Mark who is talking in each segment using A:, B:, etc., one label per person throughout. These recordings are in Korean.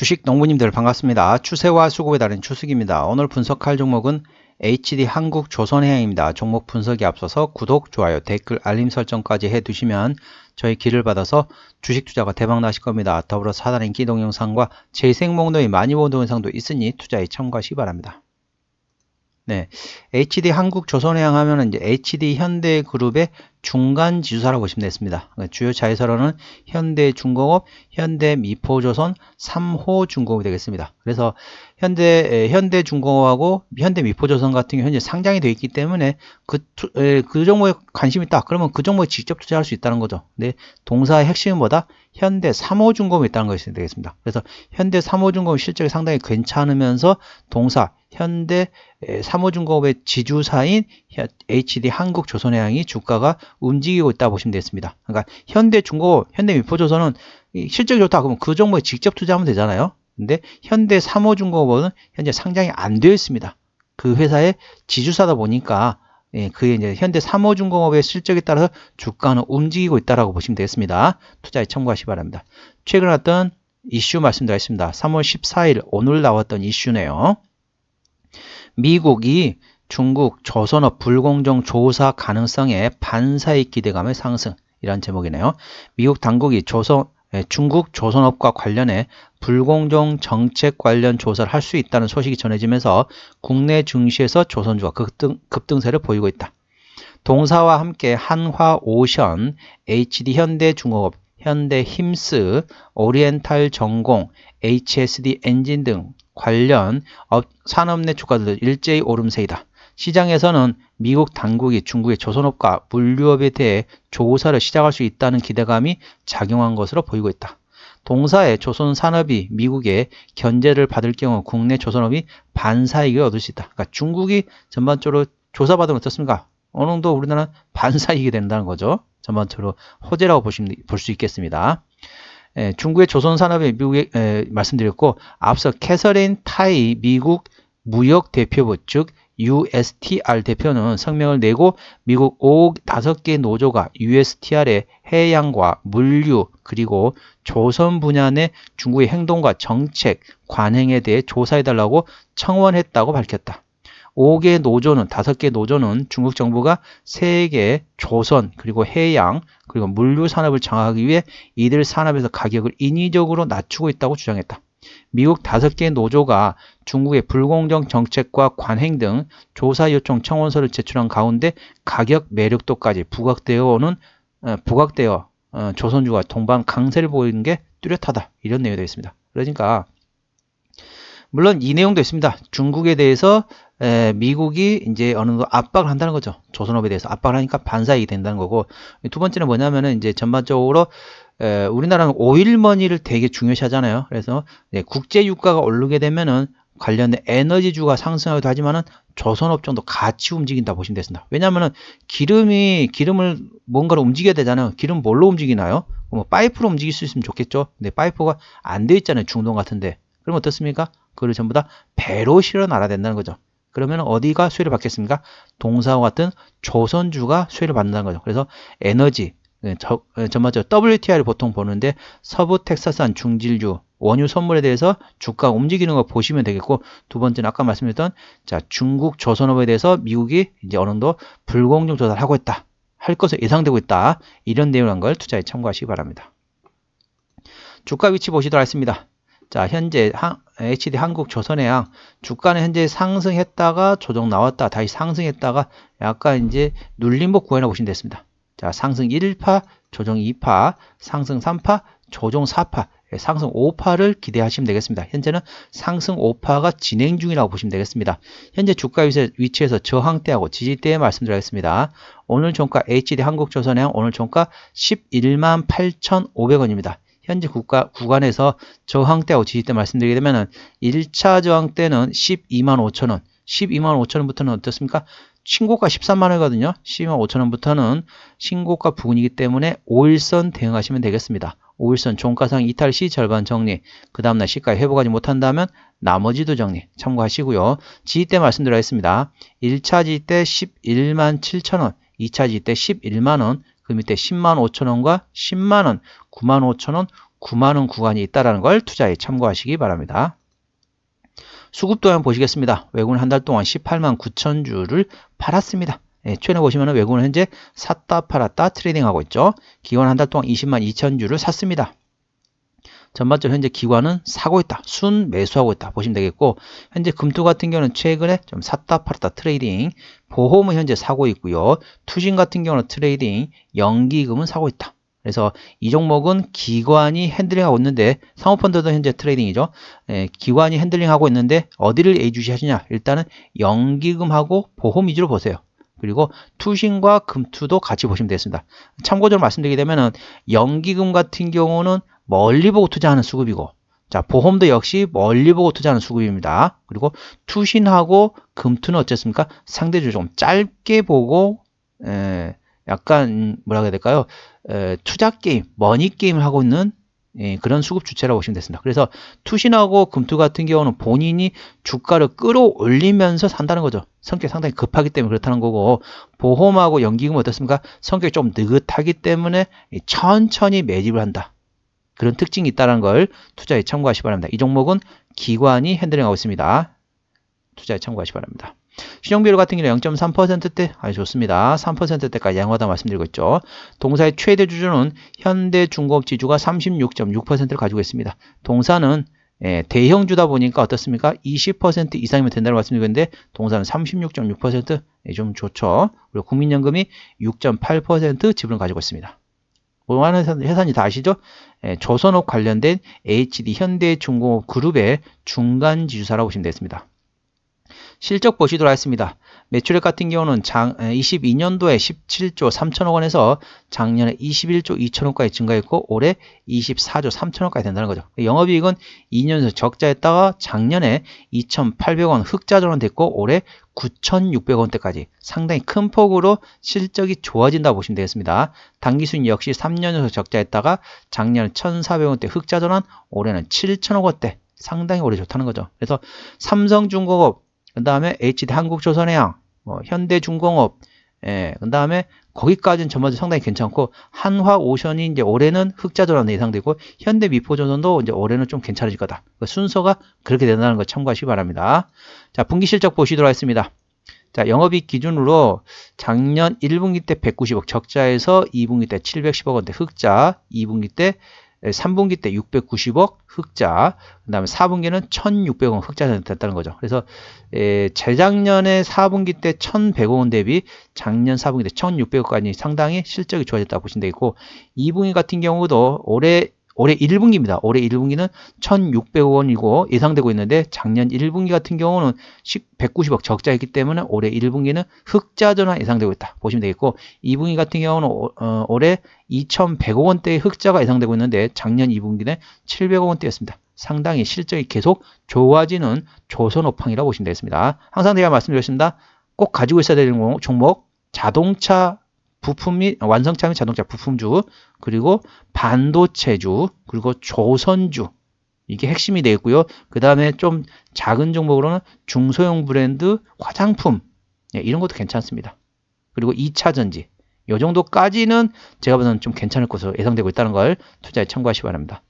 A: 주식 농부님들 반갑습니다. 추세와 수급에 따른 추석입니다. 오늘 분석할 종목은 HD 한국조선해양입니다. 종목 분석에 앞서서 구독, 좋아요, 댓글, 알림 설정까지 해두시면 저희 길을 받아서 주식 투자가 대박 나실 겁니다. 더불어 사단 인기 동영상과 재생 목록이 많이 본 동영상도 있으니 투자에 참고하시기 바랍니다. 네, HD 한국조선해양 하면은 이제 HD 현대그룹의 중간 지주사라고 보시면 되겠습니다. 주요 자회사로는 현대중공업, 현대미포조선, 3호 중공업이 되겠습니다. 그래서 현대중공업하고 현대미포조선 같은 경우 현재 상장이 되어 있기 때문에 그 종목에 관심이 있다. 그러면 그 종목에 직접 투자할 수 있다는 거죠. 근데 동사의 핵심은 뭐다? 현대 3호 중공업이 있다는 것이 되겠습니다. 그래서 현대 3호 중공업 실적이 상당히 괜찮으면서 동사 현대 3호 중공업의 지주사인 HD 한국조선해양이 주가가 움직이고 있다 보시면 되겠습니다. 그러니까 현대중공업, 현대미포조선은 실적이 좋다 그러면 그 종목에 직접 투자하면 되잖아요. 근데 현대 3호 중공업은 현재 상장이 안 되어 있습니다. 그 회사의 지주사다 보니까 그게 이제 현대 3호 중공업의 실적에 따라서 주가는 움직이고 있다라고 보시면 되겠습니다. 투자에 참고하시기 바랍니다. 최근 왔던 이슈 말씀드리겠습니다. 3월 14일 오늘 나왔던 이슈네요. 미국이 중국 조선업 불공정 조사 가능성에 반사익 기대감의 상승, 이란 제목이네요. 미국 당국이 중국 조선업과 관련해 불공정 정책 관련 조사를 할 수 있다는 소식이 전해지면서 국내 증시에서 조선주가 급등세를 보이고 있다. 동사와 함께 한화오션, HD현대중공업, 현대힘스, 오리엔탈 전공, HSD 엔진 등 관련 산업 내 주가들도 일제히 오름세이다. 시장에서는 미국 당국이 중국의 조선업과 물류업에 대해 조사를 시작할 수 있다는 기대감이 작용한 것으로 보이고 있다. 동사의 조선산업이 미국의 견제를 받을 경우 국내 조선업이 반사이익을 얻을 수 있다. 그러니까 중국이 전반적으로 조사받으면 어떻습니까? 어느 정도 우리나라는 반사이익이 된다는 거죠. 전반적으로 호재라고 볼 수 있겠습니다. 중국의 조선산업이 미국에 말씀드렸고, 앞서 캐서린 타이 미국 무역대표부 즉 USTR 대표는 성명을 내고 미국 5개 노조가 USTR의 해양과 물류 그리고 조선 분야 내 중국의 행동과 정책, 관행에 대해 조사해달라고 청원했다고 밝혔다. 5개 노조는 중국 정부가 세계 조선 그리고 해양 그리고 물류 산업을 장악하기 위해 이들 산업에서 가격을 인위적으로 낮추고 있다고 주장했다. 미국 5개 노조가 중국의 불공정 정책과 관행 등 조사 요청 청원서를 제출한 가운데 가격 매력도까지 부각되어 조선주가 동반 강세를 보이는 게 뚜렷하다. 이런 내용이 되어 있습니다. 그러니까 물론 이 내용도 있습니다. 중국에 대해서 미국이 이제 어느 정도 압박을 한다는 거죠. 조선업에 대해서 압박을 하니까 반사이익이 된다는 거고, 두 번째는 뭐냐면은 이제 전반적으로 우리나라는 오일머니를 되게 중요시 하잖아요. 그래서 국제 유가가 오르게 되면은 관련된 에너지주가 상승하기도 하지만은 조선업종도 같이 움직인다 보시면 되겠습니다. 왜냐하면은 기름을 뭔가로 움직여야 되잖아요. 기름 뭘로 움직이나요? 뭐 파이프로 움직일 수 있으면 좋겠죠. 근데 파이프가 안 돼 있잖아요. 중동 같은데. 그럼 어떻습니까? 그걸 전부 다 배로 실어 놔야 된다는 거죠. 그러면 어디가 수혜를 받겠습니까? 동사와 같은 조선주가 수혜를 받는다는 거죠. 그래서 에너지, 전반적으로 WTI를 보통 보는데 서부 텍사스산 중질주, 원유 선물에 대해서 주가가 움직이는 거 보시면 되겠고, 두 번째는 아까 말씀드렸던 중국 조선업에 대해서 미국이 이제 어느 정도 불공정 조사를 하고 있다. 할 것을 예상되고 있다. 이런 내용을 한 걸 투자에 참고하시기 바랍니다. 주가 위치 보시도록 하겠습니다. 자, 현재 HD 한국조선해양 주가는 현재 상승했다가 조정 나왔다 다시 상승했다가 약간 이제 눌림목 구간이라고 보시면 됐습니다. 자, 상승 1파, 조정 2파, 상승 3파, 조정 4파, 상승 5파를 기대하시면 되겠습니다. 현재는 상승 5파가 진행 중이라고 보시면 되겠습니다. 현재 주가 위치에서 저항대하고 지지대 말씀드리겠습니다. 오늘 종가 HD 한국조선해양 오늘 종가 118,500원입니다. 현재 구간에서 저항대하고 지지대 말씀드리게 되면 1차 저항대는 125,000원, 125,000원부터는 어떻습니까? 신고가 13만원이거든요. 125,000원부터는 신고가 부근이기 때문에 5일선 대응하시면 되겠습니다. 5일선 종가상 이탈 시 절반 정리, 그 다음날 시가에 회복하지 못한다면 나머지도 정리 참고하시고요. 지지대 말씀드리겠습니다. 1차 지지대 117,000원, 2차 지지대 11만원, 그 밑에 105,000원과 10만원, 95,000원, 9만 원 구간이 있다는 걸 투자에 참고하시기 바랍니다. 수급도 한번 보시겠습니다. 외국은 한 달 동안 18만 9천 주를 팔았습니다. 최근에 보시면 외국은 현재 샀다 팔았다 트레이딩하고 있죠. 기관 한 달 동안 20만 2천 주를 샀습니다. 전반적으로 현재 기관은 사고 있다. 순 매수하고 있다. 보시면 되겠고, 현재 금투 같은 경우는 최근에 좀 샀다 팔았다 트레이딩, 보험은 현재 사고 있고요. 투신 같은 경우는 트레이딩, 연기금은 사고 있다. 그래서 이 종목은 기관이 핸들링하고 있는데, 사모펀드도 현재 트레이딩이죠. 기관이 핸들링하고 있는데 어디를 예의주시하시냐? 일단은 연기금하고 보험 위주로 보세요. 그리고 투신과 금투도 같이 보시면 되겠습니다. 참고적으로 말씀드리게 되면은 연기금 같은 경우는 멀리 보고 투자하는 수급이고, 자, 보험도 역시 멀리 보고 투자하는 수급입니다. 그리고 투신하고 금투는 어쨌습니까? 상대적으로 좀 짧게 보고, 약간, 뭐라고 해야 될까요? 투자 게임, 머니 게임을 하고 있는 그런 수급 주체라고 보시면 됐습니다. 그래서 투신하고 금투 같은 경우는 본인이 주가를 끌어올리면서 산다는 거죠. 성격이 상당히 급하기 때문에 그렇다는 거고, 보험하고 연기금은 어떻습니까? 성격이 좀 느긋하기 때문에 천천히 매집을 한다. 그런 특징이 있다는 걸 투자에 참고하시기 바랍니다. 이 종목은 기관이 핸들링하고 있습니다. 투자에 참고하시기 바랍니다. 신용비율 같은 경우는 0.3%대 아주 좋습니다. 3%대까지 양호하다 말씀드리고 있죠. 동사의 최대 주주는 현대중공업 지주가 36.6%를 가지고 있습니다. 동사는 대형주다 보니까 어떻습니까? 20% 이상이면 된다고 말씀드리고 있는데 동사는 36.6% 좀 좋죠. 그리고 국민연금이 6.8% 지분을 가지고 있습니다. 뭐하는 회사인지 다 아시죠? 조선업 관련된 HD 현대중공업 그룹의 중간 지주사라고 보시면 되겠습니다. 실적 보시도록 하겠습니다. 매출액 같은 경우는 22년도에 17조 3천억 원에서 작년에 21조 2천억까지 증가했고 올해 24조 3천억까지 된다는 거죠. 영업이익은 2년 연속 적자했다가 작년에 2,800원 흑자 전환됐고 올해 9,600원대까지 상당히 큰 폭으로 실적이 좋아진다고 보시면 되겠습니다. 당기순 역시 3년 연속 적자했다가 작년에 1,400원대 흑자 전환, 올해는 7천억 원대 상당히 오래 좋다는 거죠. 그래서 삼성중공업, 그 다음에 HD 한국조선해양, 현대중공업, 그 다음에 거기까지는 전반적으로 상당히 괜찮고, 한화오션이 이제 올해는 흑자 전환이 예상되고, 현대미포조선도 이제 올해는 좀 괜찮아질 거다. 그 순서가 그렇게 된다는 거 참고하시기 바랍니다. 자, 분기 실적 보시도록 하겠습니다. 자, 영업이익 기준으로 작년 1분기 때 190억 적자에서 2분기 때 710억 원대 흑자, 3분기 때 690억 흑자, 그 다음에 4분기는 1,600억 흑자 됐다는 거죠. 그래서 재작년에 4분기 때 1,100억 원 대비 작년 4분기 때 1,600억까지 상당히 실적이 좋아졌다고 보시면 되겠고, 2분기 같은 경우도 올해 1분기입니다. 올해 1분기는 1,600억 원이고 예상되고 있는데 작년 1분기 같은 경우는 190억 적자였기 때문에 올해 1분기는 흑자 전환 예상되고 있다. 보시면 되겠고 2분기 같은 경우는 올해 2,100억 원대의 흑자가 예상되고 있는데 작년 2분기는 700억 원대였습니다. 상당히 실적이 계속 좋아지는 조선업황이라고 보시면 되겠습니다. 항상 제가 말씀드렸습니다. 꼭 가지고 있어야 되는 종목 자동차 부품 및 완성차 및 자동차 부품주, 그리고 반도체주, 그리고 조선주, 이게 핵심이 되겠고요. 그 다음에 좀 작은 종목으로는 중소형 브랜드 화장품, 이런 것도 괜찮습니다. 그리고 2차 전지, 이 정도까지는 제가 보는 좀 괜찮을 것으로 예상되고 있다는 걸 투자에 참고하시기 바랍니다.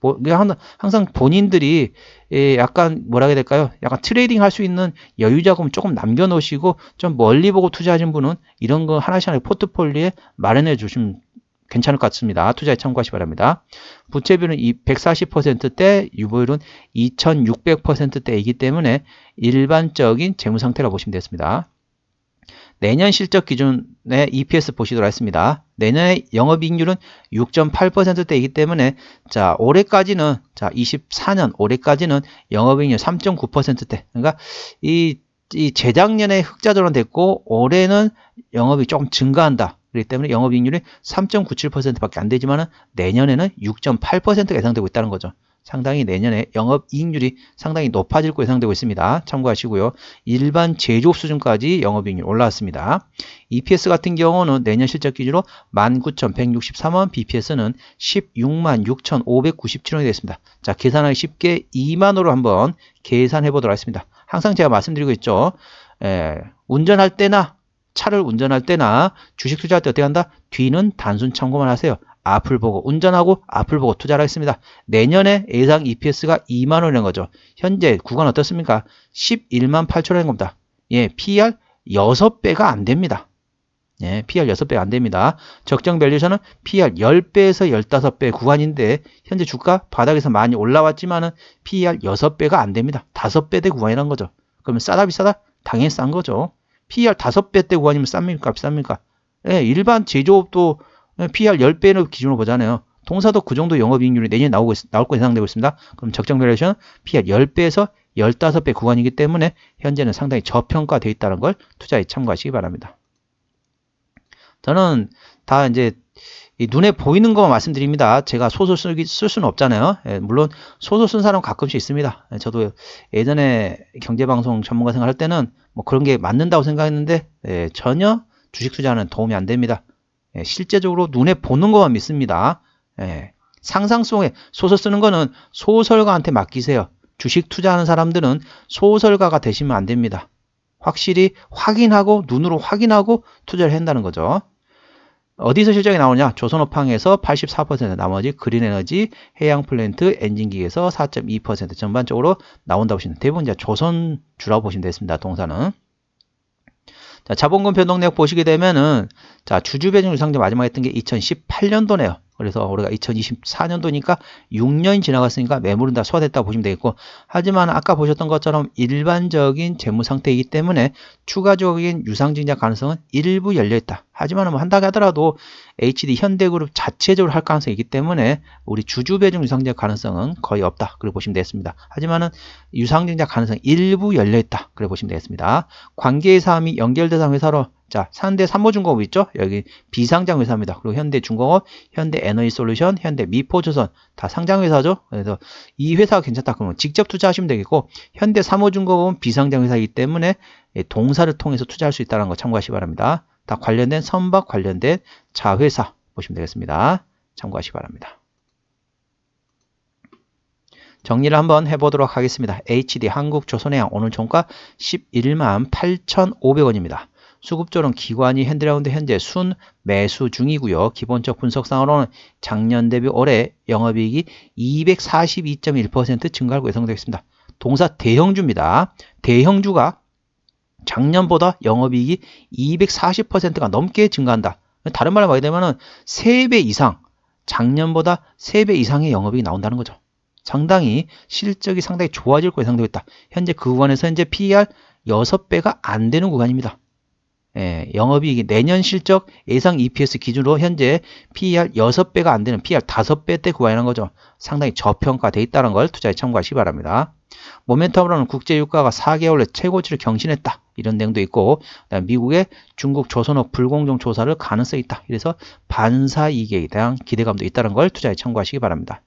A: 항상 본인들이 약간 뭐라 해야 될까요? 약간 트레이딩 할 수 있는 여유 자금 조금 남겨놓으시고 좀 멀리 보고 투자하신 분은 이런 거 하나씩 포트폴리오에 마련해 주시면 괜찮을 것 같습니다. 투자에 참고하시기 바랍니다. 부채비율은 140%대, 유보율은 2600%대이기 때문에 일반적인 재무 상태라고 보시면 되겠습니다. 내년 실적 기준의 EPS 보시도록 하겠습니다. 내년의 영업이익률은 6.8%대이기 때문에 자, 올해까지는 24년 올해까지는 영업이익률 3.9%대. 그러니까 이 재작년에 흑자 전환됐고 올해는 영업이 조금 증가한다. 그렇기 때문에 영업이익률이 3.97%밖에 안 되지만 내년에는 6.8%가 예상되고 있다는 거죠. 상당히 내년에 영업이익률이 상당히 높아질 거 예상되고 있습니다. 참고하시고요. 일반 제조업 수준까지 영업이익률 올라왔습니다. EPS 같은 경우는 내년 실적 기준으로 19,163원, BPS는 166,597원이 되겠습니다. 자, 계산하기 쉽게 2만원으로 한번 계산해 보도록 하겠습니다. 항상 제가 말씀드리고 있죠. 운전할 때나 차를 운전할 때나 주식 투자할 때 어떻게 한다? 뒤는 단순 참고만 하세요. 앞을 보고 운전하고 앞을 보고 투자를 하겠습니다. 내년에 예상 EPS가 2만 원이라는 거죠. 현재 구간 어떻습니까? 11만 8천원인 겁니다. 예, PER 6배가 안 됩니다. 예, PER 6배가 안 됩니다. 적정 밸류에서는 PER 10배에서 15배 구간인데 현재 주가 바닥에서 많이 올라왔지만은 PER 6배가 안 됩니다. 5배대 구간이라는 거죠. 그러면 싸다 비싸다? 당연히 싼 거죠. PER 5배대 구간이면 쌉니까? 비쌉니까? 예, 일반 제조업도 PER 10배를 기준으로 보잖아요. 동사도 그 정도 영업이익률이 내년에 나올 거 예상되고 있습니다. 그럼 적정 밸류에이션 PER 10배에서 15배 구간이기 때문에 현재는 상당히 저평가되어 있다는 걸 투자에 참고하시기 바랍니다. 저는 다 이제 눈에 보이는 것만 말씀드립니다. 제가 소설 쓸 수는 없잖아요. 예, 물론 소설 쓴 사람 가끔씩 있습니다. 예, 저도 예전에 경제방송 전문가 생활할 때는 뭐 그런 게 맞는다고 생각했는데 예, 전혀 주식 투자는 도움이 안 됩니다. 예, 실제적으로 눈에 보는 것만 믿습니다. 예, 상상 속에 소설 쓰는 거는 소설가한테 맡기세요. 주식 투자하는 사람들은 소설가가 되시면 안 됩니다. 확실히 확인하고 눈으로 확인하고 투자를 한다는 거죠. 어디서 실적이 나오냐? 조선업황에서 84%, 나머지 그린에너지, 해양플랜트, 엔진기에서 4.2% 전반적으로 나온다고 보시면 대부분 이제 조선주라고 보시면 되겠습니다. 동사는. 자, 자본금 변동 내역 보시게 되면은 자, 주주 배정 유상제 마지막에 했던 게 2018년도네요. 그래서 우리가 2024년도니까 6년이 지나갔으니까 매물은 다 소화됐다고 보시면 되겠고, 하지만 아까 보셨던 것처럼 일반적인 재무 상태이기 때문에 추가적인 유상증자 가능성은 일부 열려있다. 하지만 뭐 한다고 하더라도 HD 현대그룹 자체적으로 할 가능성이 있기 때문에 우리 주주 배정 유상증자 가능성은 거의 없다. 그렇게 보시면 되겠습니다. 하지만은 유상증자 가능성이 일부 열려있다. 그렇게 보시면 되겠습니다. 관계의 사항이 연결대상 회사로 자, 현대삼호중공업 있죠? 여기 비상장 회사입니다. 그리고 현대중공업, 현대에너지솔루션, 현대미포조선 다 상장 회사죠. 그래서 이 회사가 괜찮다 그러면 직접 투자하시면 되겠고, 현대삼호중공업은 비상장 회사이기 때문에 동사를 통해서 투자할 수 있다는 거 참고하시기 바랍니다. 다 관련된 선박 관련된 자회사 보시면 되겠습니다. 참고하시기 바랍니다. 정리를 한번 해보도록 하겠습니다. HD 한국조선해양 오늘 종가 11만 8,500원입니다. 수급조는 기관이 핸드라운드 현재 순 매수 중이고요. 기본적 분석상으로는 작년 대비 올해 영업이익이 242.1% 증가할 예상되고 있습니다. 동사 대형주입니다. 대형주가 작년보다 영업이익이 240%가 넘게 증가한다. 다른 말로 말하게 되면 3배 이상, 작년보다 3배 이상의 영업이익이 나온다는 거죠. 상당히 실적이 상당히 좋아질 거 예상되고 있다. 현재 그 구간에서 현재 PER 6배가 안 되는 구간입니다. 예, 영업이익이 내년 실적 예상 EPS 기준으로 현재 PER 6배가 안 되는 PER 5배대 구간이라는 거죠. 상당히 저평가되어 있다는 걸 투자에 참고하시기 바랍니다. 모멘텀으로는 국제유가가 4개월 최고치를 경신했다. 이런 내용도 있고, 그다음에 미국의 중국 조선업 불공정 조사를 가능성이 있다. 그래서 반사이익에 대한 기대감도 있다는 걸 투자에 참고하시기 바랍니다.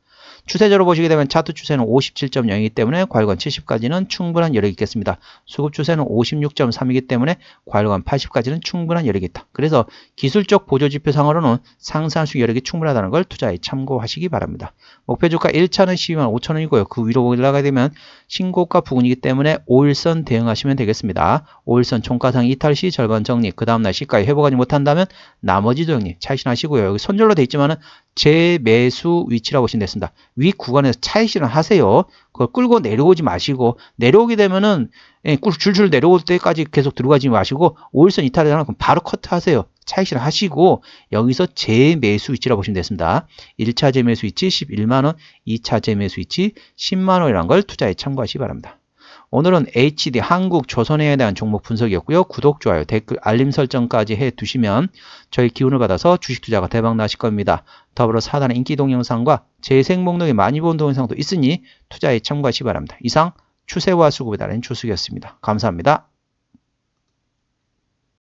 A: 추세적으로 보시게 되면 차트 추세는 57.0이기 때문에 과열관 70까지는 충분한 여력이 있겠습니다. 수급 추세는 56.3이기 때문에 과열관 80까지는 충분한 여력이 있다. 그래서 기술적 보조지표상으로는 상승할 수 여력이 충분하다는 걸 투자에 참고하시기 바랍니다. 목표주가 1차는 12만 5천원이고요. 그 위로 올라가게 되면 신고가 부근이기 때문에 5일선 대응하시면 되겠습니다. 5일선 총가상 이탈 시 절반 정리, 그 다음날 시가에 회복하지 못한다면 나머지 정리 차익실현하시고요. 여기 손절로 되어 있지만은 재매수 위치라고 보시면 되겠습니다. 위 구간에서 차익실현 하세요. 그걸 끌고 내려오지 마시고, 내려오게 되면은 줄줄 내려올 때까지 계속 들어가지 마시고 5일선 이탈하면 바로 커트하세요. 차익실현 하시고 여기서 재매수 위치라고 보시면 되겠습니다. 1차 재매수 위치 11만원, 2차 재매수 위치 10만원이라는 걸 투자에 참고하시기 바랍니다. 오늘은 HD 한국조선해양에 대한 종목 분석이었고요. 구독, 좋아요, 댓글, 알림 설정까지 해두시면 저희 기운을 받아서 주식 투자가 대박 나실 겁니다. 더불어 사단의 인기 동영상과 재생 목록에 많이 본 동영상도 있으니 투자에 참고하시기 바랍니다. 이상 추세와 수급에 따른 주식이었습니다. 감사합니다.